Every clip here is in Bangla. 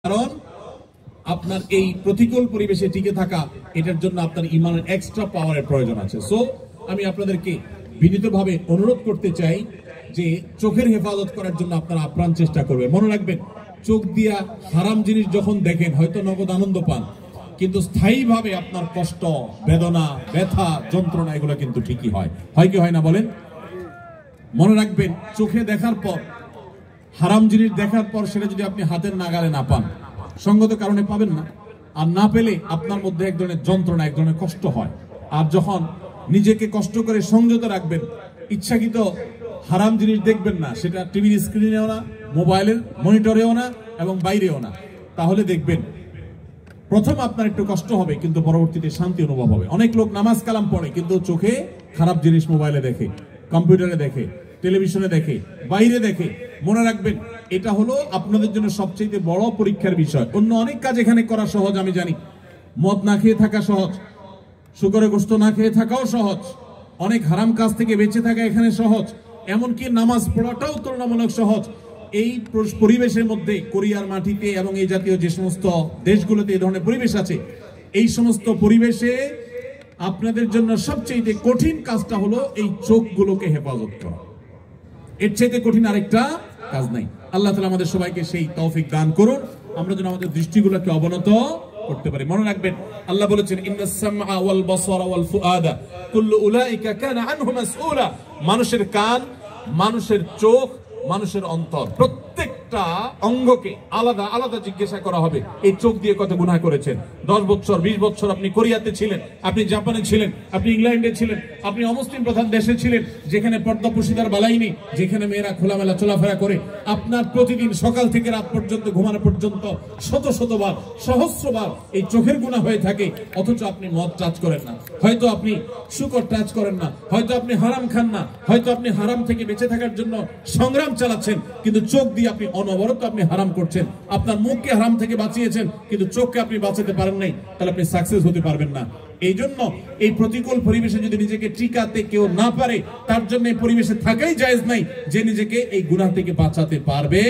কারণ আপনার এই প্রতিকূল পরিবেশে টিকে থাকা এটার জন্য আপনার ইমানের এক্সট্রা পাওয়ারের প্রয়োজন আছে। সো আমি আপনাদেরকে বিনীতভাবে অনুরোধ করতে চাই যে চোখের হেফাজত করার জন্য আপনারা আপ্রাণ চেষ্টা করবেন। মনে রাখবেন, চোখ দিয়া হারাম জিনিস যখন দেখেন হয়তো নগদ আনন্দ পান, কিন্তু স্থায়ীভাবে আপনার কষ্ট, বেদনা, ব্যথা, যন্ত্রণা এগুলো কিন্তু ঠিকই হয় কি হয় না বলেন? মনে রাখবেন, চোখে দেখার পর, হারাম জিনিস দেখার পর সেটা যদি আপনি হাতের নাগালে না পান, সঙ্গত কারণে পাবেন না, আর না পেলে আপনার মধ্যে এক ধরনের যন্ত্রণা, এক ধরনের কষ্ট হয়। আর যখন নিজেকে কষ্ট করে সংযত রাখবেন, ইচ্ছাকৃত হারাম জিনিস দেখবেন না, সেটা টিভির স্ক্রিনেও না, মোবাইলের মনিটরেও না, এবং বাইরেও না, তাহলে দেখবেন প্রথম আপনার একটু কষ্ট হবে, কিন্তু পরবর্তীতে শান্তি অনুভব হবে। অনেক লোক নামাজ কালাম পড়ে কিন্তু চোখে খারাপ জিনিস মোবাইলে দেখে, কম্পিউটারে দেখে, টেলিভিশনে দেখে, বাইরে দেখে। মনে রাখবেন, এটা হলো আপনাদের জন্য সবচেয়ে বড় পরীক্ষার বিষয়। অন্য অনেক কাজ এখানে করা সহজ, আমি জানি। মদ না খেয়ে থাকা সহজ, শুকরের গোশত না খেয়ে থাকাও সহজ, অনেক হারাম কাজ থেকে বেঁচে থাকা এখানে সহজ, এমনকি নামাজ পড়াটাও তুলনামূলক সহজ। এই পরিবেশের মধ্যে, কোরিয়ার মাটিতে এবং এই জাতীয় যে সমস্ত দেশগুলোতে এই ধরনের পরিবেশ আছে, এই সমস্ত পরিবেশে আপনাদের জন্য সবচেয়ে কঠিন কাজটা হলো এই চোখগুলোকে হেফাজত করা। এর চাইতে কঠিন আরেকটা কাজ নাই। আল্লাহ তাআলা আমাদের সবাইকে সেই তৌফিক দান করুন, আমরা যেন আমাদের দৃষ্টিগুলোকে অবনত করতে পারি। মনে রাখবেন, আল্লাহ বলেছেন, ইন্নাস সামআ ওয়াল বাসারা ওয়াল ফুআদা কুল্লু উলাইকা কানা আনহু মাসউলা। মানুষের কান, মানুষের চোখ, মানুষের অন্তর, প্রত্যেকটা অঙ্গকে আলাদা আলাদা জিজ্ঞাসা করা হবে, এই চোখ দিয়ে কত গুনাহ করেছেন। 10 বছর 20 বছর আপনি কোরিয়াতে ছিলেন, আপনি জাপানে ছিলেন, আপনি ইংল্যান্ডে ছিলেন, আপনি অমুসলিম প্রধান দেশে ছিলেন, যেখানে পর্দা পুশিদার বালাই নেই, যেখানে মেয়েরা খোলামেলা চলাফেরা করে। আপনার প্রতিদিন সকাল থেকে রাত পর্যন্ত, ঘুমানো পর্যন্ত শত শতবার, সহস্রবার এই চোখের গুনাহ হয়ে থাকে, অথচ আপনি মদ টাচ করেন না, হয়তো আপনি শুকর টাচ করেন না, হয়তো আপনি হারাম খান না, হয়তো আপনি হারাম থেকে বেঁচে থাকার জন্য সংগ্রাম চালাচ্ছেন, কিন্তু চোখ দিয়ে আপনি অনবরত আপনি হারাম করছেন। আপনার মুখকে হারাম থেকে বাঁচিয়েছেন, কিন্তু চোখকে আপনি বাঁচাতে পারেন নাই, তাহলে আপনি সাকসেস হতে পারবেন না। এই জন্য এই প্রতিকূল পরিবেশে যদি নিজেকে টিকাতে কেউ না পারে, তার জন্য এই পরিবেশে থাকাই জায়েজ নাই, যে নিজেকে এই গুনাহ থেকে বাঁচাতে পারবে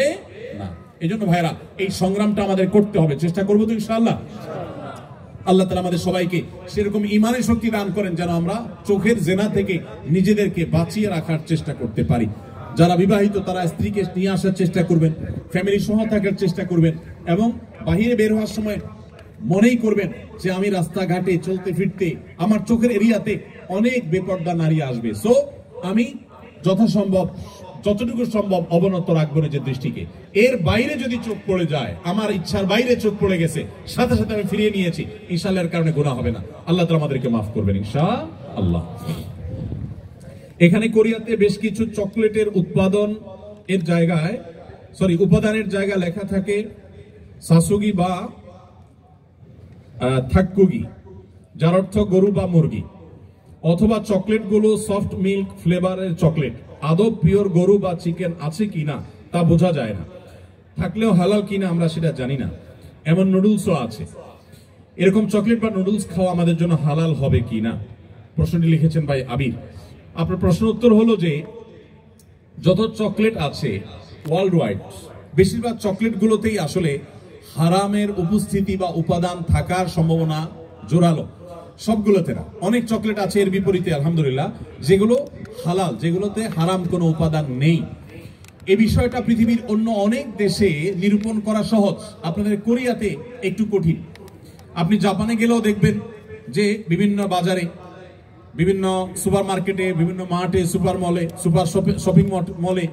না। এই জন্য ভাইরা, এই সংগ্রামটা আমাদের করতে হবে, চেষ্টা করবো তো ইনশাআল্লাহ। আল্লাহ তাআলা আমাদের সবাইকে সেরকম ইমানের শক্তি দান করেন, যেন আমরা চোখের জেনা থেকে নিজেদেরকে বাঁচিয়ে রাখার চেষ্টা করতে পারি। যারা বিবাহিত তারা স্ত্রীকে নিয়ে আসার চেষ্টা করবেন, ফ্যামিলি সহ থাকার চেষ্টা করবেন, এবং বাহিরে বের হওয়ার সময় মনেই করবেন যে আমি রাস্তাঘাটে চলতে ফিরতে আমার চোখের এরিয়াতে অনেক বেপরদা নারী আসবে। সো আমি যথাসম্ভব, যতটুকু সম্ভব অবনত রাখবো নিজের দৃষ্টিকে। এর বাইরে যদি চোখ পড়ে যায়, আমার ইচ্ছার বাইরে চোখ পড়ে গেছে, সাথে সাথে আমি ফিরিয়ে নিয়েছি, ইনশাআল্লাহ এর কারণে গুনাহ হবে না। আল্লাহ তাআলা আমাদেরকে মাফ করবেন ইনশাআল্লাহ। এখানে কোরিয়াতে বেশ কিছু চকলেটের উপাদানের জায়গা লেখা থাকে সাসুগি বা থাক্কুগি, যার অর্থ গরু বা মুরগি, অথবা চকলেটগুলো সফট মিল্ক ফ্লেভারের চকলেট। আদৌ পিওর গরু বা চিকেন আছে কিনা তা বোঝা যায় না, থাকলেও হালাল কিনা আমরা সেটা জানি না। এমন নুডলসও আছে। এরকম চকলেট বা নুডলস খাওয়া আমাদের জন্য হালাল হবে কিনা, প্রশ্নটি লিখেছেন ভাই আবির। আপনার প্রশ্ন উত্তর হলো যে, যত চকলেট আছে ওয়ার্ল্ড ওয়াইড, বেশিরভাগ চকলেট গুলোতেই আসলে হারামের উপস্থিতি বা উপাদান থাকার সম্ভাবনা জোরালো। সবগুলোতে না, অনেক চকলেট আছে এর বিপরীতে আলহামদুলিল্লাহ, যেগুলো হালাল, যেগুলোতে হারাম কোনো উপাদান নেই। এই বিষয়টা পৃথিবীর অন্য অনেক দেশে নিরূপণ করা সহজ, আপনাদের কোরিয়াতে একটু কঠিন। আপনি জাপানে গেলেও দেখবেন যে বিভিন্ন বাজারে, বিভিন্ন সুপার মার্কেটে, বিভিন্ন মার্টে, সুপার মলে, সুপার শপিং মলে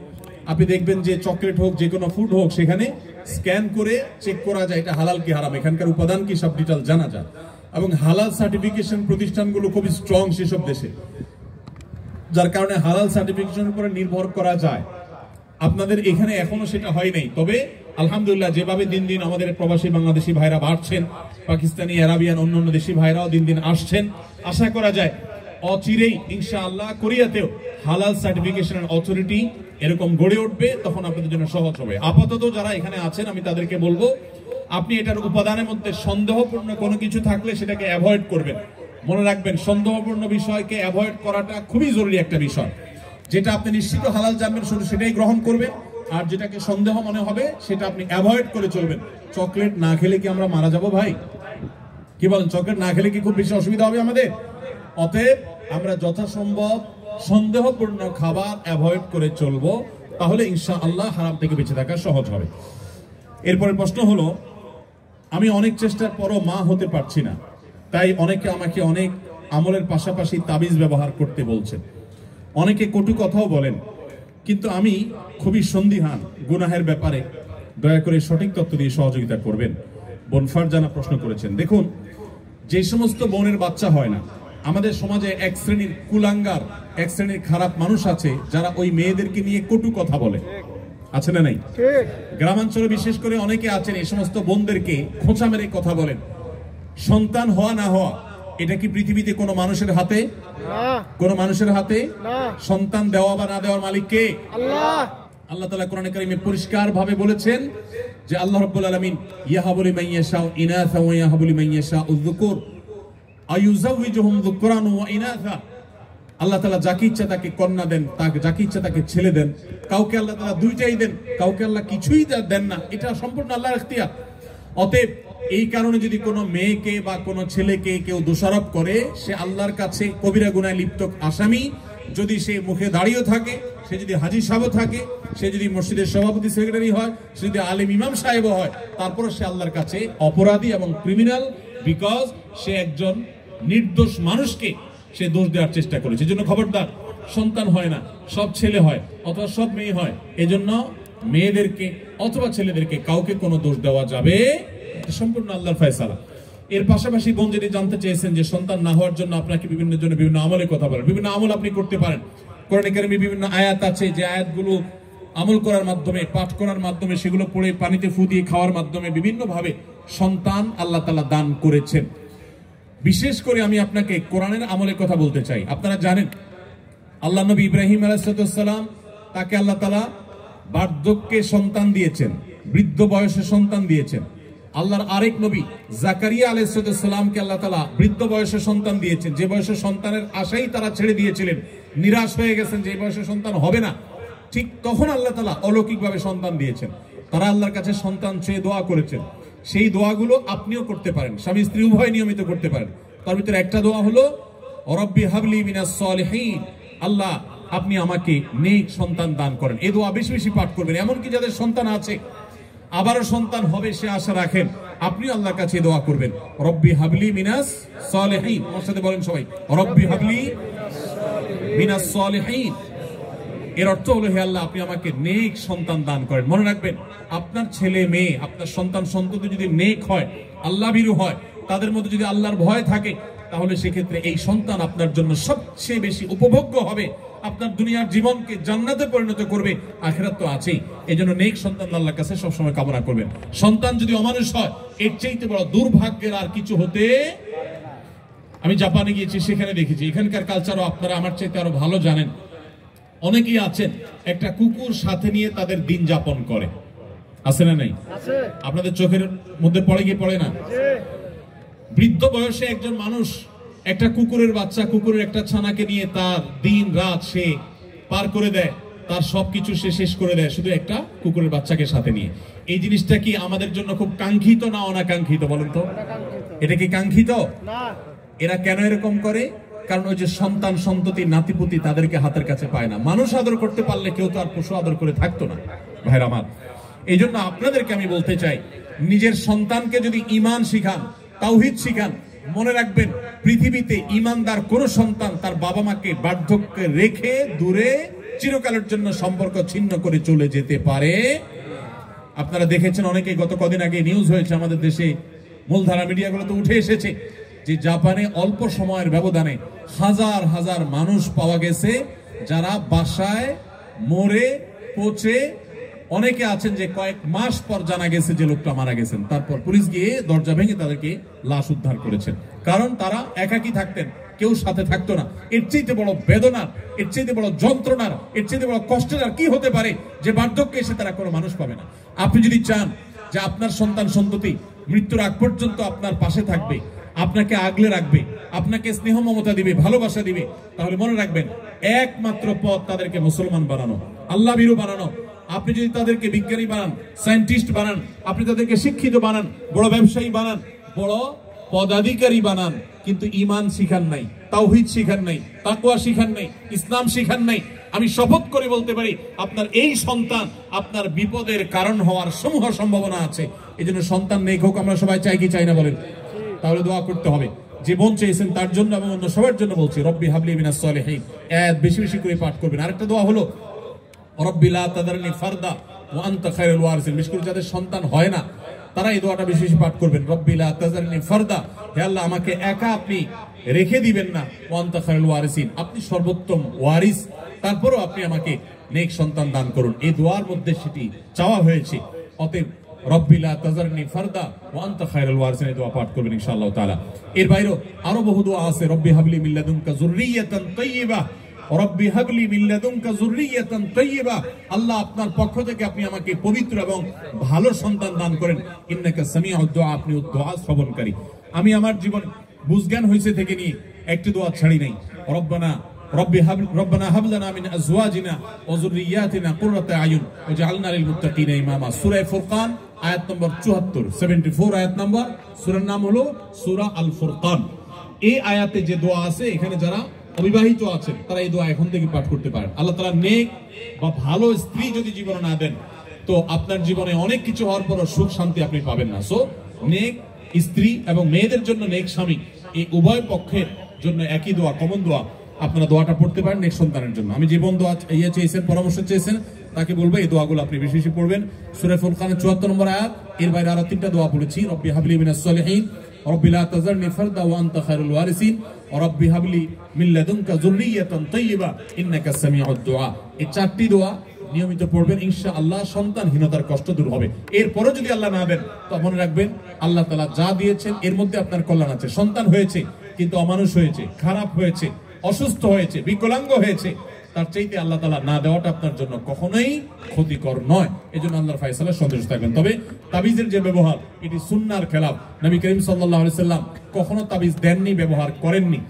আপনি দেখবেন যে চকলেট হোক, যে কোনো ফুড হোক, সেখানে স্ক্যান করে চেক করা যায় এটা হালাল কি হারাম, এখানকার উপাদান কি, সব ডিটেইল জানা যায়। এবং হালাল সার্টিফিকেশন প্রতিষ্ঠানগুলো খুবই স্ট্রং সেসব দেশে, যার কারণে হালাল সার্টিফিকেশনের উপরে নির্ভর করা যায়। আপনাদের এখানে এখনো সেটা হয় নাই, তবে আলহামদুলিল্লাহ যেভাবে দিন দিন আমাদের প্রবাসী বাংলাদেশি ভাইরা বাড়ছেন, পাকিস্তানি, আরাবিয়ান, অন্যান্য দেশি ভাইরাও দিন দিন আসছেন, আশা করা যায় অচিরেই ইনশাআল্লাহ কোরিয়াতেও হালাল সার্টিফিকেশনের অথরিটি এরকম গড়ে উঠবে, তখন আপনাদের জন্য সহজ হবে। আপাতত যারা এখানে আছেন, আমি তাদেরকে বলবো, আপনি এটার উপাদানের মধ্যে সন্দেহপূর্ণ কোনো কিছু থাকলে সেটাকে অ্যাভয়েড করবেন। মনে রাখবেন, সন্দেহপূর্ণ বিষয়কে অ্যাভয়েড করাটা খুবই জরুরি একটা বিষয়। যেটা আপনি নিশ্চিত হালাল জানবেন শুধু সেটাই গ্রহণ করবেন, আর যেটাকে সন্দেহ মনে হবে সেটা আপনি অ্যাভয়েড করে চলবেন। চকলেট না খেলে কি আমরা মারা যাব ভাই? কি বলেন? চকলেট না খেলে কি খুব বেশি অসুবিধা হবে আমাদের? অতএব আমরা যথাসম্ভব সন্দেহপূর্ণ খাবার অ্যাভয়েড করে চলবো, তাহলে ইনশাআল্লাহ হারাম থেকে বেঁচে থাকা সহজ হবে। এরপরে প্রশ্ন হলো, আমি অনেক চেষ্টার পরও মা হতে পারছি না, তাই অনেকে আমাকে অনেক আমলের পাশাপাশি তাবিজ ব্যবহার করতে বলছেন, অনেকে কটু কথাও বলেন, কিন্তু আমি খুবই সন্দিহান গুনাহের ব্যাপারে। দয়া করে সঠিক তথ্য দিয়ে সহযোগিতা করবেন। বোন ফারজানা প্রশ্ন করেছেন। দেখুন, যে সমস্ত বোনের বাচ্চা হয় না, আমাদের সমাজে এক শ্রেণীর কুলাঙ্গার, এক শ্রেণীর খারাপ মানুষ আছে যারা ওই মেয়েদেরকে নিয়ে কটু কথা বলে, আছে না নাই? গ্রামাঞ্চলে বিশেষ করে অনেকে আছেন এই সমস্ত বোনদেরকে খোঁচা মেরে কথা বলেন। সন্তান হওয়া না হওয়া এটা কি পৃথিবীতে কোনো মানুষের হাতে? কোন মানুষের হাতে? সন্তান দেওয়া বা না দেওয়ার মালিক কে? আল্লাহ। আল্লাহ তাআলা কোরআনে কারীমে পরিষ্কার ভাবে বলেছেন যে আল্লাহ রাব্বুল আলামিন ইয়াহাবু লিমান ইয়াশাউ ইনাসা ওয়া ইয়াহাবু লিমান ইয়াশাউ যুকুর আয়ুযাওয়িজুহুম যুকরান ওয়া ইনাসা। আল্লাহ তাআলা যাকে ইচ্ছা তাকে কন্যা দেন, তাকে যাকে ইচ্ছা তাকে ছেলে দেন। কাউকে আল্লাহ তাআলা দুইটাই দেন, কাউকে আল্লাহ কিছুই দেন না। এটা সম্পূর্ণ আল্লাহর ইখতিয়ার। অতএব এই কারণে যদি কোনো মেয়েকে বা কোনো ছেলেকে কেউ দোষারোপ করে, সে আল্লাহর কাছে কবিরা গুনাহে লিপ্ত আসামি। যদি সে মুখে দাঁড়িয়ে থাকে, সে যদি হাজী সাহেব থাকে, সে যদি মসজিদের সভাপতি সেক্রেটারি হয়, সে যদি আলেম ইমাম সাহেব হয়, তারপরে সে আল্লাহর কাছে অপরাধী এবং ক্রিমিনাল, বিকজ সে একজন নির্দোষ মানুষকে সে দোষ দেওয়ার চেষ্টা করেছে। এজন্য খবরদার, সন্তান হয় না, সব ছেলে হয় অথবা সব মেয়ে হয়, এজন্য মেয়েদেরকে অথবা ছেলেদেরকে কাউকে কোনো দোষ দেওয়া যাবে, সম্পূর্ণ আল্লাহর ফয়সালা। এর পাশাপাশি বোন যদি জানতে চেয়েছেন যে সন্তান না হওয়ার জন্য আপনাকে বিভিন্ন আমলের কথা বলেন, বিভিন্ন আমল আপনি করতে পারেন। কোরআনে কারিমে বিভিন্ন আয়াত আছে, যে আয়াতগুলো আমল করার মাধ্যমে, পাঠ করার মাধ্যমে, সেগুলো পড়ে পানিতে ফু দিয়ে খাওয়ার মাধ্যমে বিভিন্নভাবে সন্তান আল্লাহ তাআলা দান করেছেন। বিশেষ করে আমি আপনাকে কোরআনের আমলের কথা বলতে চাই। আপনারা জানেন আল্লাহ নবী ইব্রাহিম আলাইহিস সালাম, তাকে আল্লাহ তাআলা বার্ধক্যে সন্তান দিয়েছেন, বৃদ্ধ বয়সে সন্তান দিয়েছেন। আল্লাহর আরেক নবী জাকারিয়া আলাইহিস সালামকে আল্লাহ তাআলা বৃদ্ধ বয়সে সন্তান দিয়েছেন, যে বয়সে সন্তানের আশাই তারা ছেড়ে দিয়েছিলেন, নিরাশ হয়ে গেছেন যে এই বয়সে সন্তান হবে না। ঠিক তখন আল্লাহ তাআলা অলৌকিকভাবে সন্তান দিয়েছেন। তারা আল্লাহর কাছে সন্তান চেয়ে দোয়া করেছেন। সেই দোয়াগুলো আপনিও করতে পারেন, স্বামী স্ত্রী উভয় নিয়মিত করতে পারেন। তার ভিতরে একটা দোয়া হলো রব্বি হাবলি মিনাস সলিহিন, আল্লাহ আপনি আমাকে নেক সন্তান দান করেন। এই দোয়া বেশি বেশি পাঠ করবেন। এমনকি যাদের সন্তান আছে, আবারও সন্তান হবে সে আশা রাখেন, আপনি আল্লাহর কাছে দোয়া করবেন রব্বি হাবলি মিনাস সলিহিন। আমার সাথে বলেন সবাই, রব্বি হাবলি মিনাস সলিহিন। এর অর্থ হলো, হে আল্লাহ আপনি আমাকে নেক সন্তান দান করেন। মনে রাখবেন, আপনার ছেলে মেয়ে, আপনার সন্তান সন্ততি যদি নেক হয়, আল্লাহ ভীরু হয়, তাদের মধ্যে যদি আল্লাহর ভয় থাকে, তাহলে সেক্ষেত্রে এই সন্তান আপনার জন্য সবচেয়ে বেশি উপভোগ্য হবে, আপনার দুনিয়ার জীবনকে জান্নাতে পরিণত করবে, আখিরাত তো আছেই। এই জন্য নেক সন্তান আল্লাহর কাছে সবসময় কামনা করবেন। সন্তান যদি অমানুষ হয়, এর চাইতে বড় দুর্ভাগ্যের আর কিছু হতে। আমি জাপানে গিয়েছি, সেখানে দেখেছি, এখানকার কালচারও আপনারা আমার চাইতে আরো ভালো জানেন। অনেকেই আছেন একটা কুকুর সাথে নিয়ে তাদের দিন যাপন করে, আছে না নাই? আপনাদের চোখের মধ্যে পড়ে কি পড়ে না? বৃদ্ধ বয়সে একজন মানুষ একটা কুকুরের বাচ্চা, কুকুরের একটা ছানাকে নিয়ে তার দিন রাত সে পার করে দেয়, তার সবকিছু সে শেষ করে দেয় শুধু একটা কুকুরের বাচ্চাকে সাথে নিয়ে। এই জিনিসটা কি আমাদের জন্য খুব কাঙ্ক্ষিত না অনাকাঙ্ক্ষিত বলেন তো? এটা কি কাঙ্ক্ষিত? এরা কেন এরকম করে? কারণ ওই যে সন্তান সন্ততি নাতিপুতি তাদেরকে হাতের কাছে পায় না। মানুষ আদর করতে পারলে কেউ তো আর পশু আদর করে থাকতো না ভাইরা আমার। এই জন্য আপনাদেরকে আমি বলতে চাই, নিজের সন্তানকে যদি ঈমান শিখান, তাওহীদ শিখান, মনে রাখবেন পৃথিবীতে ঈমানদার কোন সন্তান তার বাবা মাকে বার্ধক্যে রেখে দূরে চিরকালের জন্য সম্পর্ক ছিন্ন করে চলে যেতে পারে। আপনারা দেখেছেন, অনেকে গত কদিন আগে নিউজ হয়েছে আমাদের দেশে, মূলধারা মিডিয়াগুলোতে উঠে এসেছে যে জাপানে অল্প সময়ের ব্যবধানে হাজার হাজার মানুষ পাওয়া গেছে যারা বাসায় মরে পচে, অনেকে আছেন যে কয়েক মাস পর জানা গেছে যে লোকটা মারা গেছেন, তারপর পুলিশ গিয়ে দরজা ভেঙে তাদেরকে লাশ উদ্ধার করেছেন। কারণ তারা একাকী থাকতেন, কেউ সাথে থাকতো না। এর চাইতে বড় বেদনার, এর চাইতে বড় যন্ত্রণার, এর চাইতে বড় কষ্টের আর কি হতে পারে যে বার্ধক্যে এসে তারা কোনো মানুষ পাবে না। আপনি যদি চান যে আপনার সন্তান সন্ততি মৃত্যুর আগ পর্যন্ত আপনার পাশে থাকবে, আপনাকে আগলে রাখবে, আপনাকে স্নেহ মমতা দিবে, ভালোবাসা দিবে, তাহলে মনে রাখবেন একমাত্র পথ তাদেরকে মুসলমান বানানো, আল্লাহ ভীরু বানানো। আপনি যদি তাদেরকে বিজ্ঞানী বানান, সায়েন্টিস্ট বানান, আপনি তাদেরকে শিক্ষিত বানান, বড় ব্যবসায়ী বানান, বড় পদাধিকারী বানান, কিন্তু ঈমান শিখান নাই, তাওহীদ শিখান নাই, তাকওয়া শিখান নাই, ইসলাম শিখান নাই, আমি শপথ করে বলতে পারি আপনার এই সন্তান আপনার বিপদের কারণ হওয়ার সমূহ সম্ভাবনা আছে। এই জন্য সন্তান নেই হোক আমরা সবাই চাই কি চাই না বলেন? তাহলে দোয়া করতে হবে। যে বোন চেয়েছেন তার জন্য এবং অন্য সবার জন্য বলছি, রব্বি হাবলি মিনাস সালিহিন, বেশি বেশি করে পাঠ করবেন। আরেকটা দোয়া হলো রব্বি লা তাদারনি ফারদা ওয়া আনতা খায়রুল ওয়ারিসিন। বিশেষ করে যাদের সন্তান হয় না তারা এই দোয়াটা বেশি বেশি পাঠ করবেন, রব্বি লা তাদারনি ফারদা, হে আল্লাহ আমাকে একা আপনি রেখে দিবেন না, ওয়া আনতা খায়রুল ওয়ারিসিন, আপনি সর্বোত্তম ওয়ারিস, তারপরেও আপনি আমাকে নেক সন্তান দান করুন। এই দোয়ার মধ্যে সেটি চাওয়া হয়েছে। অতএব রব্বি লা তাযারনি ফারদা ওয়া আনতা খায়রুল ওয়ারিসিন এই দোয়া পাঠ করবেন ইনশাআল্লাহ তাআলা। এর বাইরেও আরো বহু দোয়া আছে, রব্বি হাবলি মিন লাদুনকা যুররিয়াতান তাইয়্যিবা, রব্বি হাবলি মিন লাদুনকা যুররিয়াতান তাইয়্যিবা, আল্লাহ আপনার পক্ষ থেকে আপনি আমাকে পবিত্র এবং ভালো সন্তান দান করেন। ইন্নাকা সামিউদ দুআ, আপনি দোয়া শ্রবণকারী। আমি আমার জীবন বুঝজ্ঞান হয়েছে থেকে নিয়ে একটি দোয়া ছাড়ি নাই। রব্বানা হাব লানা মিন আজওয়াজিনা ওয়া যুররিয়াতিনা কুররাতা আয়ুন ওয়াজআলনা লিল মুত্তাকিনা ইমামা। সূরা ফুরকান আয়াত নম্বর 74, 74 আয়াত নম্বর। সূরার নাম হলো সূরা আল ফুরকান। এই আয়াতে যে দোয়া আছে, এখানে যারা অবিবাহিত আছেন তারা এই দোয়া এখন থেকে পাঠ করতে পারেন। আল্লাহ তাআলা নেক বা ভালো স্ত্রী যদি জীবনে না দেন তো আপনার জীবনে অনেক কিছু হওয়ার পরও সুখ শান্তি আপনি পাবেন না। সো নেক স্ত্রী এবং মেয়েদের জন্য নেক স্বামী, এই উভয় পক্ষের জন্য একই দোয়া, কমন দোয়া, আপনারা দোয়াটা পড়তে পারেন নেক সন্তানের জন্য। আমি জীবন দোয়া চেয়েছেন, পরামর্শ চেয়েছেন, তাকে বলবো এই দোয়াগুলো আপনি বেশি বেশি পড়বেন। সূরা ফুরকানের 74 নম্বর আয়াত, এর বাইরে আরো 3টা দোয়া পড়েছি, রব্বি হাবলি মিনাস সালিহিন, রব্বি লা তাযারনি ফারদা ওয়া আনতা খায়রুল ওয়ারিসিন, রব্বি হাবলি মিন লাদুনকা যুররিয়াতান তাইয়্যিবা ইন্নাকা সামিউদ দুআ। এই 4টি দোয়া নিয়মিত পড়বেন, ইনশাআল্লাহ সন্তানহীনতার কষ্ট দূর হবে। এরপরে যদি আল্লাহ না দেন তো মনে রাখবেন আল্লাহ তাআলা যা দিয়েছেন এর মধ্যে আপনার কল্যাণ আছে। সন্তান হয়েছে কিন্তু অমানুষ হয়েছে, খারাপ হয়েছে, অসুস্থ হয়েছে, বিকলাঙ্গ হয়েছে, তার চাইতে আল্লাহ তাআলা না দেওয়াটা আপনার জন্য কখনোই ক্ষতিকর নয়। এজন্য আল্লাহর ফয়সালা সন্তুষ্ট থাকবেন। তবে তাবিজের যে ব্যবহার, এটি সুন্নাহর খেলাফ। নবী করিম সাল্লাল্লাহু আলাইহি সাল্লাম কখনো তাবিজ দেননি, ব্যবহার করেননি।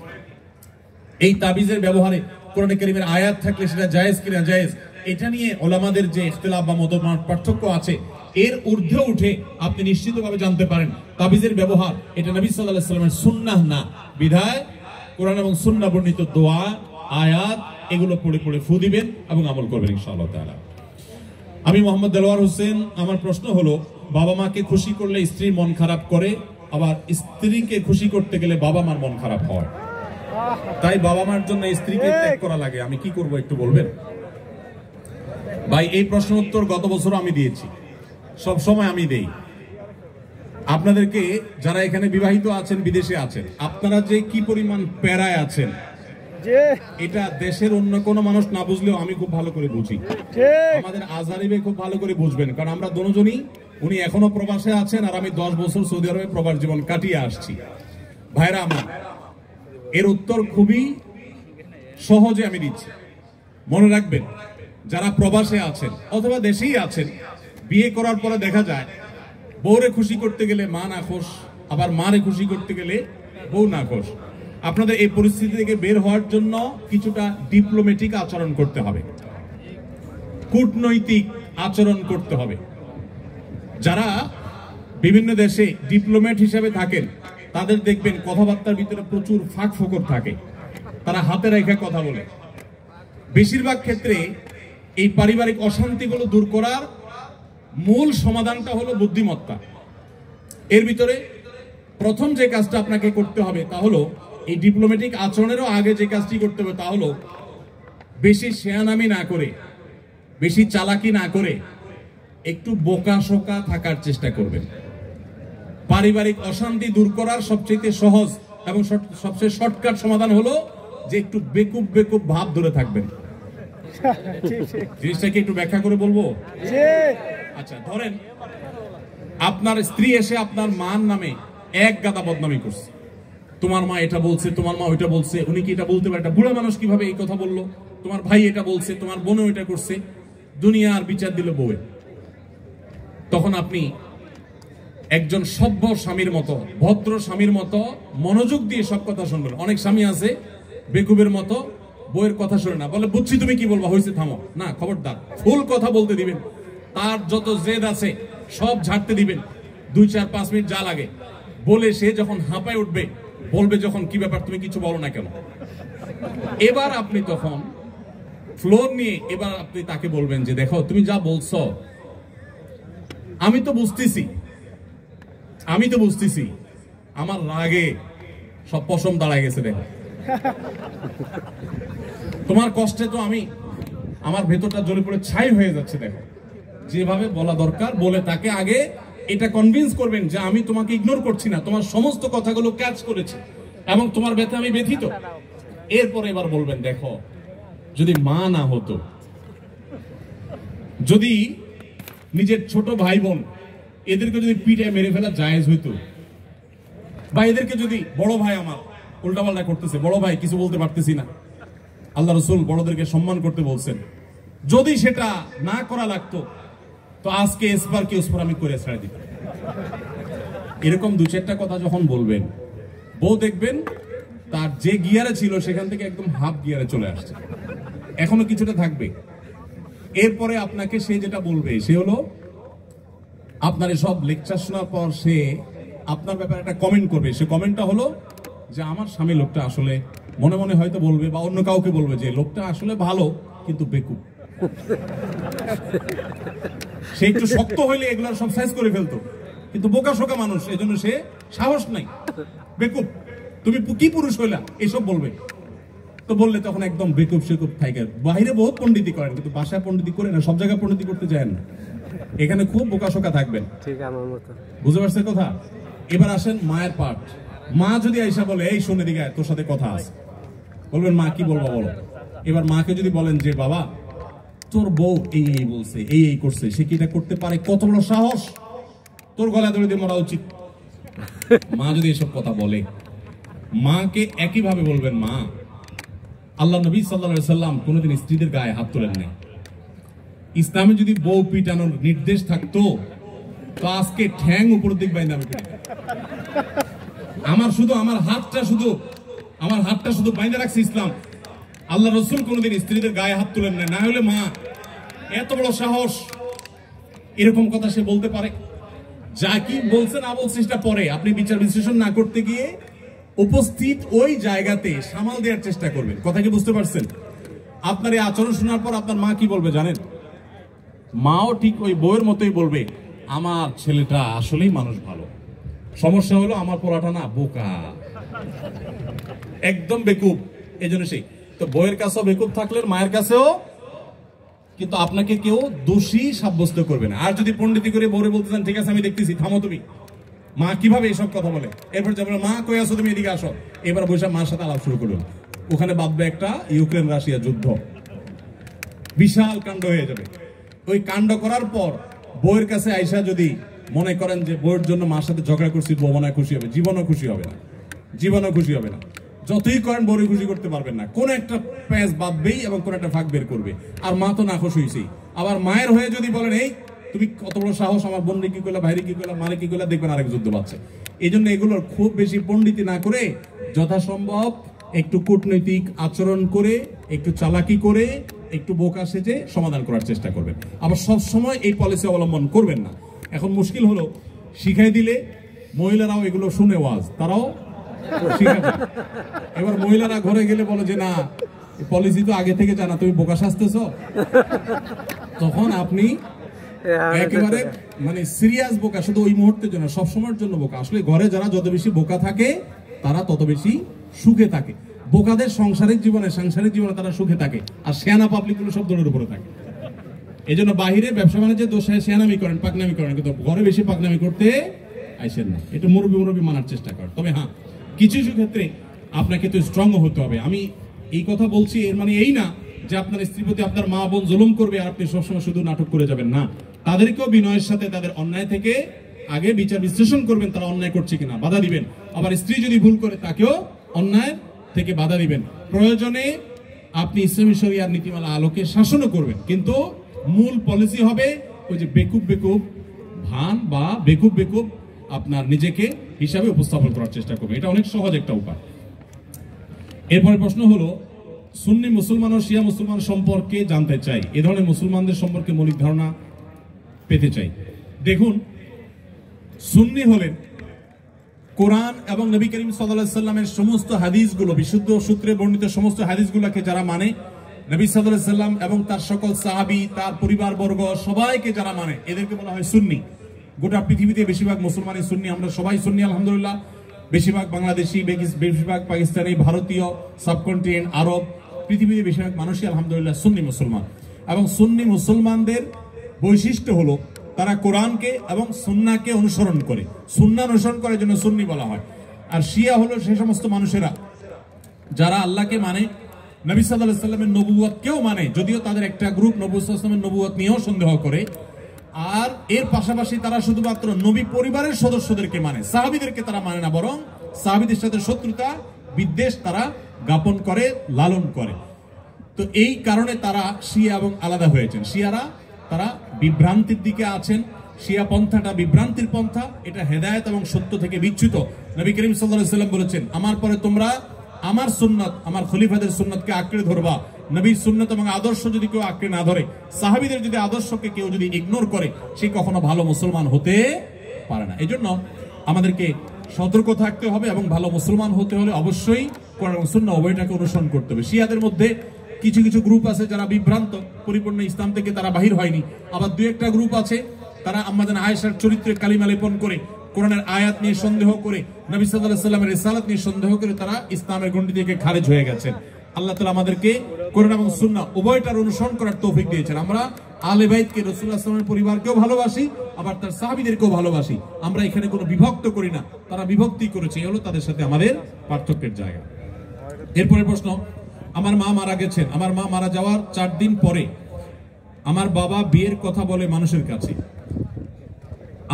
এই তাবিজের ব্যবহারে কোরআনে কারীমের আয়াত থাকলে সেটা জায়েজ কিনা জায়েজ, এটা নিয়ে ওলামাদের যে ইখতিলাফ বা মতপার্থক্য পার্থক্য আছে, এর ঊর্ধ্বে উঠে আপনি নিশ্চিতভাবে জানতে পারেন তাবিজের ব্যবহার এটা নবী সাল্লাল্লাহু আলাইহি সাল্লামের সুন্নাহ না। বিধায় কোরআন এবং সুন্নাহ বর্ণিত দোয়া, আয়াত এগুলো পড়ে পড়ে ফু দিবেন এবং আমল করবেন ইনশাআল্লাহ তাআলা। আমি মোহাম্মদ দেলোয়ার হোসেন। আমার প্রশ্ন হলো, বাবা মাকে খুশি করলে স্ত্রীর মন খারাপ করে, আবার স্ত্রীকে খুশি করতে গেলে বাবা মার মন খারাপ হয়, তাই বাবা মার জন্য স্ত্রীকে ত্যাগ করা লাগে, আমি কি করব একটু বলবেন? ভাই এই প্রশ্ন উত্তর গত বছর আমি দিয়েছি, সব সময় আমি দেই। আপনাদেরকে যারা এখানে বিবাহিত আছেন, বিদেশে আছেন, আপনারা যে কি পরিমাণ প্যারায় আছেন এটা দেশের অন্য কোনো মানুষ না বুঝলেও আমি খুব ভালো করে বুঝি। আমাদের আজহারি ভাই খুব ভালো করে বুঝবেন, কারণ আমরা দুজনই, উনি এখনো প্রবাসে আছেন আর আমি 10 বছর সৌদি আরবে প্রবাস জীবন কাটিয়ে আসছি। ভাইরা আমার, এর উত্তর খুবই সহজে আমি দিচ্ছি। মনে রাখবেন, যারা প্রবাসে আছেন অথবা দেশেই আছেন, বিয়ে করার পরে দেখা যায় বউরে খুশি করতে গেলে মা না খুশ, আবার মারে খুশি করতে গেলে বউ না খুশ। আপনাদের এই পরিস্থিতি থেকে বের হওয়ার জন্য কিছুটা ডিপ্লোম্যাটিক আচরণ করতে হবে, কূটনৈতিক আচরণ করতে হবে। যারা বিভিন্ন দেশে ডিপ্লোম্যাট হিসেবে থাকেন তাদের দেখবেন কথাবার্তার ভিতরে প্রচুর ফাঁক ফোকর থাকে, তারা হাতে রেখে কথা বলে। বেশিরভাগ ক্ষেত্রে এই পারিবারিক অশান্তিগুলো দূর করার মূল সমাধানটা হলো বুদ্ধিমত্তা। এর ভিতরে প্রথম যে কাজটা আপনাকে করতে হবে তা হলো, এই ডিপ্লোম্যাটিক আচরণেরও আগে যে কাজটি করতে হবে তা হলো, বেশি শেয়ানামি না করে, বেশি চালাকি না করে একটু বোকা শোকা থাকার চেষ্টা করবেন। পারিবারিক অশান্তি দূর করার সবচেয়ে সহজ এবং সবচেয়ে শর্টকাট সমাধান হলো যে একটু বেকুব বেকুব ভাব ধরে থাকবেন। জিনিসটাকে একটু ব্যাখ্যা করে বলবো। আচ্ছা, ধরেন আপনার স্ত্রী এসে আপনার মার নামে এক গাদা বদনামি করছে, তোমার মা এটা বলছে, তোমার মা ওইটা বলছে, উনি কি এটা বলতে পারে, একটা বুড়া মানুষ কিভাবে এই কথা বললো, তোমার ভাই এটা বলছে, তোমার বোনও এটা করছে, দুনিয়ার বিচার দিল বউয়ে। তখন আপনি একজন সভ্য স্বামীর মতো, ভদ্র স্বামীর মতো মনোযোগ দিয়ে সব কথা শুনবেন। অনেক স্বামী আছে বেকুবের মতো বইয়ের কথা শুনে না, বলে বুঝছি তুমি কি বলবা, হয়েছে থামো না, খবরদার ফুল কথা বলতে দিবেন, তার যত জেদ আছে সব ঝাড়তে দিবেন, 2-4-5 মিনিট যা লাগে বলে সে যখন হাঁপায় উঠবে বলবে যখন কি ব্যাপার তুমি কিছু বলো না কেন, এবার আপনি তখন ফ্লোর নিয়ে এবার আপনি তাকে বলবেন যে দেখো তুমি যা বলছো আমি তো বুঝতেছি আমার রাগে সব পশম দাঁড়ায় গেছে, দেখো তোমার কষ্টে তো আমার ভেতরটা জ্বলে পড়ে ছাই হয়ে যাচ্ছে, দেখো যেভাবে বলা দরকার বলে তাকে আগে এটা কনভিন্স করবেন যে আমি তোমাকে ইগনোর করছি না, তোমার সমস্ত কথাগুলো ক্যাচ করেছি এবং তোমার ব্যথা আমি ব্যথিত। এরপরে এবার বলবেন দেখো যদি মা না হতো, যদি নিজের ছোট ভাই বোন এদেরকে যদি পিটায় মেরে ফেলা জায়েজ হইতো, বা এদেরকে যদি বড় ভাই আমার উল্টাপাল্টা করতেছে, বড় ভাই কিছু বলতে পারতেছি না, আল্লাহ রসুল বড়দেরকে সম্মান করতে বলছেন, যদি সেটা না করা লাগতো তো আজকে এসপার কি ওসপার আমি করে ছেড়ে দিতাম। এরকম 2-4টা কথা যখন বলবেন, বউ দেখবেন তার যে গিয়ারে ছিল সেখান থেকে একদম হাফ গিয়ারে চলে আসছে, এখনো কিছুটা থাকবে। এরপরে আপনাকে সে যেটা বলবে সে হলো আপনার সব লেকচার শোনার পর সে আপনার ব্যাপারে একটা কমেন্ট করবে। সে কমেন্টটা হলো যে আমার স্বামী লোকটা আসলে মনে মনে হয়তো বলবে বা অন্য কাউকে বলবে যে লোকটা আসলে ভালো কিন্তু বেকুব। সে একটু শক্ত হইলে এগুলার সব সাইজ করে ফেলতো, কিন্তু বোকা শোকা মানুষ, এই জন্য সে সাহস নাই, বেকুব, তুমি কি পুরুষ হইলা এইসব বলবে। তো বললে তখন একদম বেকুব সেকুব থাকে। বাইরে বহুত পণ্ডিতি করেন কিন্তু বাসায় পণ্ডিতি করে না, সব জায়গায় পণ্ডিতি করতে যায় না, এখানে খুব বোকা শোকা থাকবেন, ঠিক আমার মতো, বুঝতে পারছেন কথা। এবার আসেন মায়ের পাঠ। মা যদি আইসা বলে এই শুনে দিকে তোর সাথে কথা আছে, বলবেন মা কি বলবো বলো। এবার মাকে যদি বলেন যে বাবা তোর বউ এই বলছে, এই করছে, সে কি এটা করতে পারে, কত বড় সাহস, তোর গলা ধরে দিয়ে মরা উচিত। মা যদি এসব কথা বলে, মাকে একইভাবে বলবেন মা আল্লাহ নবী সাল্লাল্লাহু আলাইহি সাল্লাম কোনোদিন স্ত্রীদের গায়ে হাত তোলেন নাই। ইসলামে যদি বউ পিটানোর নির্দেশ থাকতো তো আজকে ঠ্যাং উপর দিক বাইন্দা আমি আমার হাতটা শুধু বাইন্দা রাখছে ইসলাম। আল্লাহ রসুল কোনোদিন স্ত্রীদের গায়ে হাত তোলেন না। না হলে মা এত বড় সাহস, এরকম কথা সে বলতে পারে। যা কি বলছে না বলছে সেটা পরে, আপনি বিচার বিশ্লেষণ না করতে গিয়ে উপস্থিত ওই জায়গাতে সামাল দেওয়ার চেষ্টা করবেন। কথা কি বুঝতে পারছেন? আপনার এই আচরণ শোনার পর আপনার মা কি বলবে জানেন? মাও ঠিক ওই বউয়ের মতোই বলবে আমার ছেলেটা আসলেই মানুষ ভালো, সমস্যা হলো আমার পোলাটা না বোকা, একদম বেকুব। এই জন্য সেই তো বউয়ের কাছেও বেকুব থাকলেন, মায়ের কাছেও, কিন্তু আপনাকে কেউ দোষী সাব্যস্ত করবে না। আর যদি পণ্ডিতি করে বউরে বলতে চান ঠিক আছে আমি দেখতেছি, থামো তুমি। মা কিভাবে এসব কথা বলে, এরপর যাবে মা কই আসো তুমি, এদিকে আসো। এবার বসে মার সাথে আলাপ শুরু করবেন, ওখানে বাঁধবে একটা ইউক্রেন রাশিয়া যুদ্ধ, বিশাল কাণ্ড হয়ে যাবে। ওই কাণ্ড করার পর বউয়ের কাছে আইসা যদি মনে করেন যে বউয়ের জন্য মার সাথে ঝগড়া করছি, বউ মনে খুশি হবে, জীবনও খুশি হবে না, জীবনও খুশি হবে না। যতই করেন বউরে খুশি করতে পারবেন না, কোন একটা প্যাঁচ বাঁধবেই এবং কোন একটা ফাঁক বের করবে। আর মা তো না খুশি হয়েছেই। আবার মায়ের হয়ে যদি বলেন এই তুমি কত বড় সাহস, আমার বোনরে কি করলা, ভাইরে কি করলা, মারে কি করলা, দেখবেন আরেক যুদ্ধ বাড়ছে। এই জন্য এগুলোর খুব বেশি পণ্ডিতি না করে যথাসম্ভব একটু কূটনৈতিক আচরণ করে, একটু চালাকি করে, একটু বোকা সেজে সমাধান করার চেষ্টা করবেন। আবার সব সময় এই পলিসি অবলম্বন করবেন না। এখন মুশকিল হলো শিখাই দিলে মহিলারাও এগুলো শুনে ওয়াজ, তারাও শিখে যায়। এবার মহিলারা ঘরে গেলে বলে যে না পলিসি তো আগে থেকে জানা, তুমি বোকা সাজতেছ, তখন আপনি একেবারে মানে সিরিয়াস বোকা, শুধু ওই মুহূর্তের জন্য, সবসময়ের জন্য বোকা। আসলে ঘরে যারা যত বেশি বোকা থাকে তারা তত বেশি সুখে থাকে। বোকাদের সাংসারিক জীবনে তারা সুখে থাকে, আর শেয়ানা পাবলিক গুলো সব দৌড়ের উপরে থাকে। এই জন্য বাহিরে ব্যবসা বাণিজ্যে দোষে শেয়ানামি করেন, পাকনামি করেন, কিন্তু ঘরে বেশি পাকনামি করতে আইসেন না। এটা মুরব্বী মানার চেষ্টা করেন। তবে হ্যাঁ, কিছু কিছু ক্ষেত্রে আপনাকে তো স্ট্রং হতে হবে। আমি এই কথা বলছি এর মানে এই না যে আপনার স্ত্রীর প্রতি আপনার মা বোন জুলুম করবে আর আপনি সবসময় শুধু নাটক করে যাবেন না। তাদেরকেও বিনয়ের সাথে তাদের অন্যায় থেকে আগে বিচার বিশ্লেষণ করবেন, তারা অন্যায় করছে কিনা, বাধা দিবেন। আবার স্ত্রী যদি ভুল করে তাকেও অন্যায় থেকে বাধা দিবেন। প্রয়োজনে আপনি ইসলামী শরিয়ার নীতিমালা আলোকে শাসনও করবেন, কিন্তু মূল পলিসি হবে ওই যে বেকুব ভান বা বেকুব আপনার নিজেকে হিসাবে উপস্থাপন করার চেষ্টা করবে। এটা অনেক সহজ একটা উপায়। এরপরে প্রশ্ন হলো সুন্নি মুসলমান ও শিয়া মুসলমান সম্পর্কে জানতে চাই, এ ধরনের মুসলমানদের সম্পর্কে মৌলিক ধারণা পেতে চাই। দেখুন, সুন্নি হলেন কোরআন এবং নবী করিম সাল্লাল্লাহু আলাইহি সাল্লামের সমস্ত হাদিসগুলো, বিশুদ্ধ সূত্রে বর্ণিত সমস্ত হাদিসগুলোকে যারা মানে, নবী সাল্লাল্লাহু আলাইহি সাল্লাম এবং তার সকল সাহাবী, তার পরিবারবর্গ সবাইকে যারা মানে, এদেরকে বলা হয় সুন্নি। গোটা পৃথিবীতে বেশিরভাগ মুসলমানই সুন্নি, আমরা সবাই সুন্নি আলহামদুলিল্লাহ। বেশিরভাগ বাংলাদেশি, বেশিরভাগ পাকিস্তানি, ভারতীয়, সাবকন্টিনেন্ট, আরব, পৃথিবীতে বেশিরভাগ মানুষই আলহামদুলিল্লাহ সুন্নি মুসলমান। এবং সুন্নি মুসলমানদের বৈশিষ্ট্য হলো তারা কোরআনকে এবং সুন্নাহকে অনুসরণ করে, সুন্নাহ অনুসরণ করার জন্য সুন্নি বলা হয়। আর শিয়া হলো সে সমস্ত মানুষেরা যারা আল্লাহকে মানে, নবী সাল্লাল্লাহু আলাইহি সাল্লামের নবুয়তকেও মানে, যদিও তাদের একটা গ্রুপ নবী সাল্লাল্লাহু আলাইহি সাল্লামের নবুয়ত নিয়েও সন্দেহ করে। আর এর পাশাপাশি তারা শুধুমাত্র নবী পরিবারের সদস্যদেরকে মানে, সাহাবীদেরকে তারা মানে না, বরং সাহাবীদের সাথে শত্রুতা বিদ্বেষ তারা জ্ঞাপন করে, লালন করে। তো এই কারণে তারা শিয়া এবং আলাদা হয়েছেন। শিয়ারা তারা বিভ্রান্তির দিকে আছেন, শিয়া পন্থাটা বিভ্রান্তির পন্থা, এটা হেদায়েত এবং সত্য থেকে বিচ্যুত। নবী করিম সাল্লাল্লাহু আলাইহি সাল্লাম বলেছেন, আমার পরে তোমরা আমার সুন্নাত, আমার খলিফাদের সুন্নাতকে আঁকড়ে ধরবা। নবীর সুন্নাত এবং আদর্শ যদি কেউ আঁকড়ে না ধরে, সাহাবীদের যদি আদর্শকে কেউ যদি ইগনোর করে, সে কখনো ভালো মুসলমান হতে পারে না। এই জন্য আমাদেরকে সতর্ক থাকতে হবে এবং ভালো মুসলমান হতে হলে অবশ্যই কোরআন এবং সুন্নাহ উভয়টাকে অনুসরণ করতে হবে। শিয়াদের মধ্যে কিছু কিছু গ্রুপ আছে যারা বিভ্রান্ত, পরিপূর্ণ ইসলাম থেকে তারা বাহির হয়নি। আবার দুই একটা গ্রুপ আছে তারা আম্মাজান আয়েশার চরিত্রে কালিমা লেপন করে, কোরআনের আয়াত নিয়ে সন্দেহ করে, নবী সাল্লাল্লাহু আলাইহি সাল্লামের রিসালাত নিয়ে সন্দেহ করে তারা ইসলামের গণ্ডি থেকে খারিজ হয়ে গেছেন। আল্লাহ তাআলা আমাদেরকে কোরআন এবং সুন্নাহ উভয়টার অনুসরণ করার তৌফিক দিয়েছেন। আমরা আহলে বাইতকে, রাসূলুল্লাহ সাল্লাল্লাহু আলাইহি ওয়াসাল্লামের পরিবারকেও ভালোবাসি, আবার তার সাহাবীদেরকেও ভালোবাসি। আমরা এখানে কোনো বিভক্ত করি না, তারা বিভক্তি করেছে, এই হলো তাদের সাথে আমাদের পার্থক্যের জায়গা। এরপরের প্রশ্ন, আমার মা মারা গেছেন, আমার মা মারা যাওয়ার 4 দিন পরে আমার বাবা বিয়ের কথা বলে মানুষের কাছে।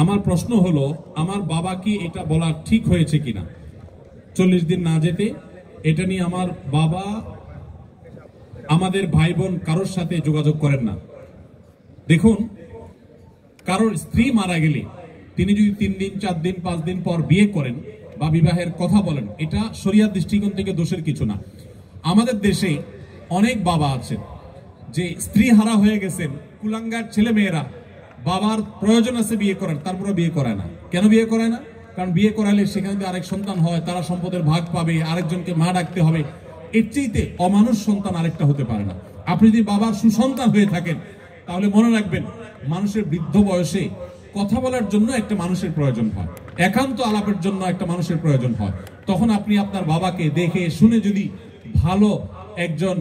আমার প্রশ্ন হলো, আমার বাবা কি এটা বলা ঠিক হয়েছে কিনা? 40 দিন না যেতে, এটা নিয়ে আমার বাবা আমাদের ভাই বোন কারোর সাথে যোগাযোগ করেন না। দেখুন, কারোর স্ত্রী মারা গেলে তিনি যদি 3 দিন 4 দিন 5 দিন পর বিয়ে করেন বা বিবাহের কথা বলেন, এটা শরিয়াত দৃষ্টিকোণ থেকে দোষের কিছু না। আমাদের দেশে অনেক বাবা আছেন যে স্ত্রী হারা হয়ে গেছেন, কুলাঙ্গার ছেলে মেয়েরা বাবার প্রয়োজন আছে বিয়ে করার, তারপরে বিয়ে করায় না। কেন বিয়ে করায় না? কারণ বিয়ে করালে সেখানে যদি আরেক সন্তান হয়, তারা সম্পদের ভাগ পাবে, আরেকজনকে মা ডাকতে হবে। এর চেয়েতে অমানুষ সন্তান আরেকটা হতে পারে না। আপনি যদি বাবার সুসন্তান হয়ে থাকেন, তাহলে মনে রাখবেন, মানুষের বৃদ্ধ বয়সে কথা বলার জন্য একটা মানুষের প্রয়োজন হয়, একান্ত আলাপের জন্য একটা মানুষের প্রয়োজন হয়। তখন আপনি আপনার বাবাকে দেখে শুনে যদি ভালো একজন